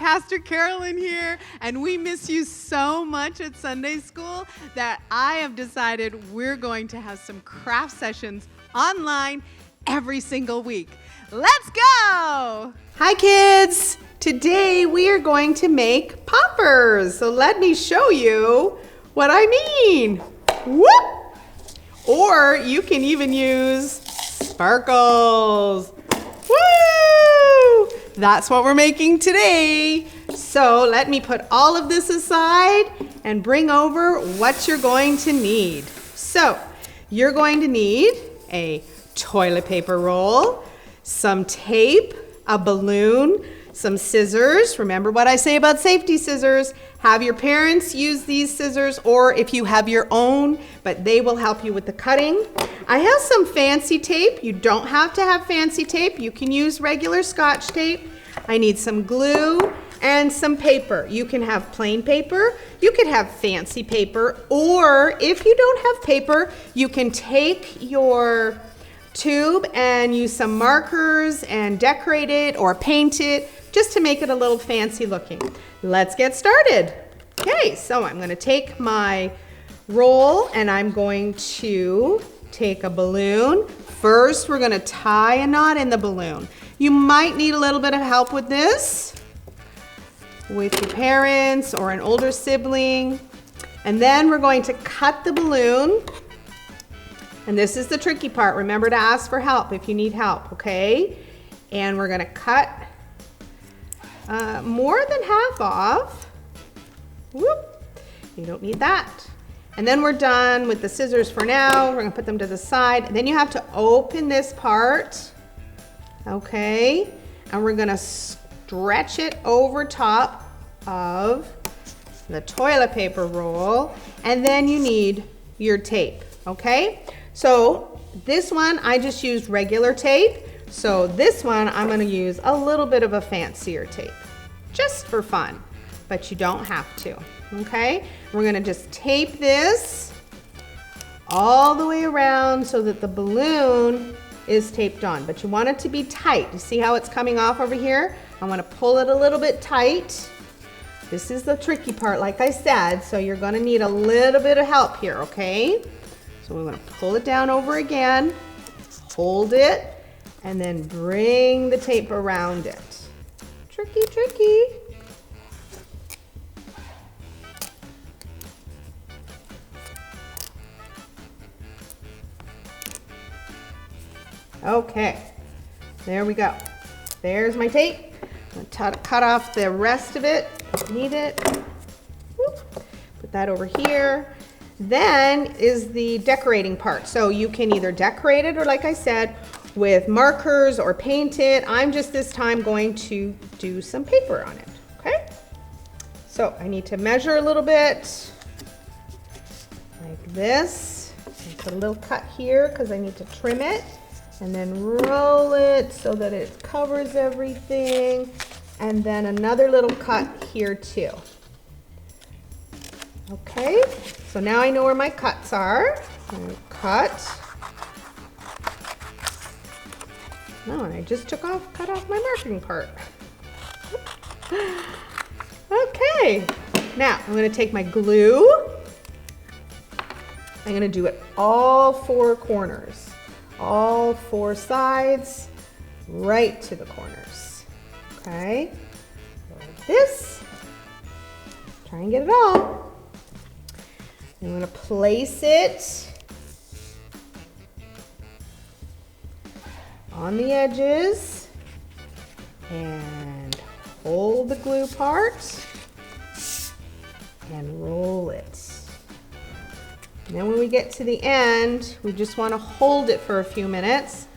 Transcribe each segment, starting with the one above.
Pastor Carolyn here, and we miss you so much at Sunday school that I have decided we're going to have some craft sessions online every single week. Let's go! Hi kids! Today we are going to make poppers. So let me show you what I mean. Whoop! Or you can even use sparkles. Woo! That's what we're making today. So let me put all of this aside and bring over what you're going to need. So you're going to need a toilet paper roll, some tape, a balloon, some scissors. Remember what I say about safety scissors. Have your parents use these scissors, or if you have your own, but they will help you with the cutting. I have some fancy tape. You don't have to have fancy tape. You can use regular Scotch tape. I need some glue and some paper. You can have plain paper. You could have fancy paper, or if you don't have paper, you can take your tube and use some markers and decorate it or paint it just to make it a little fancy looking. Let's get started. Okay, so I'm going to take my roll and I'm going to take a balloon. First, we're going to tie a knot in the balloon. You might need a little bit of help with this, with your parents or an older sibling. And then we're going to cut the balloon. And this is the tricky part. Remember to ask for help if you need help, okay? And we're gonna cut more than half off. Whoop, you don't need that. And then we're done with the scissors for now. We're gonna put them to the side. And then you have to open this part, okay? And we're gonna stretch it over top of the toilet paper roll. And then you need your tape, okay? So this one, I just used regular tape. So this one, I'm gonna use a little bit of a fancier tape, just for fun, but you don't have to, okay? We're gonna just tape this all the way around so that the balloon is taped on, but you want it to be tight. You see how it's coming off over here? I wanna pull it a little bit tight. This is the tricky part, like I said, so you're gonna need a little bit of help here, okay? So we're going to pull it down over again, hold it, and then bring the tape around it. Tricky, tricky. Okay, there we go. There's my tape. I'm going to cut off the rest of it. Need it. Whoop. Put that over here. Then is the decorating part. So you can either decorate it or, like I said, with markers or paint it. I'm just this time going to do some paper on it, okay? So I need to measure a little bit like this. Put a little cut here because I need to trim it, and then roll it so that it covers everything, and then another little cut here too. Okay, so now I know where my cuts are. I'm gonna cut. No, and I just cut off my marking part. Okay, now I'm gonna take my glue. I'm gonna do it all four corners, all four sides, right to the corners. Okay, like this. Try and get it all. I'm going to place it on the edges and hold the glue part and roll it. And then when we get to the end, we just want to hold it for a few minutes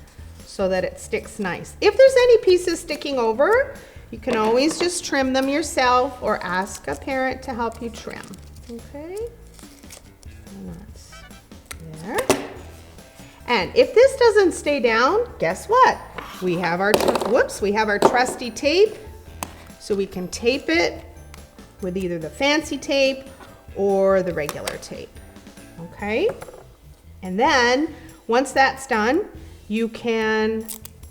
so that it sticks nice. If there's any pieces sticking over, you can always just trim them yourself or ask a parent to help you trim. Okay? And that's there. And if this doesn't stay down, guess what? We have our trusty tape, so we can tape it with either the fancy tape or the regular tape. Okay? And then once that's done, you can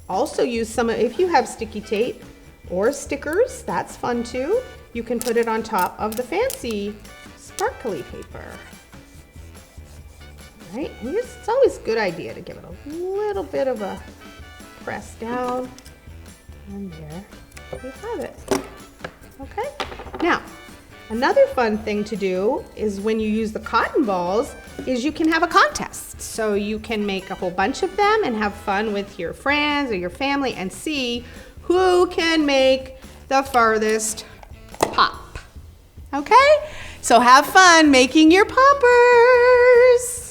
also use if you have sticky tape, Or stickers, that's fun too. You can put it on top of the fancy sparkly paper. All right, and it's always a good idea to give it a little bit of a press down. And there we have it. Okay, now another fun thing to do is when you use the cotton balls is you can have a contest. So you can make a whole bunch of them and have fun with your friends or your family and see who can make the farthest pop. Okay, so have fun making your poppers.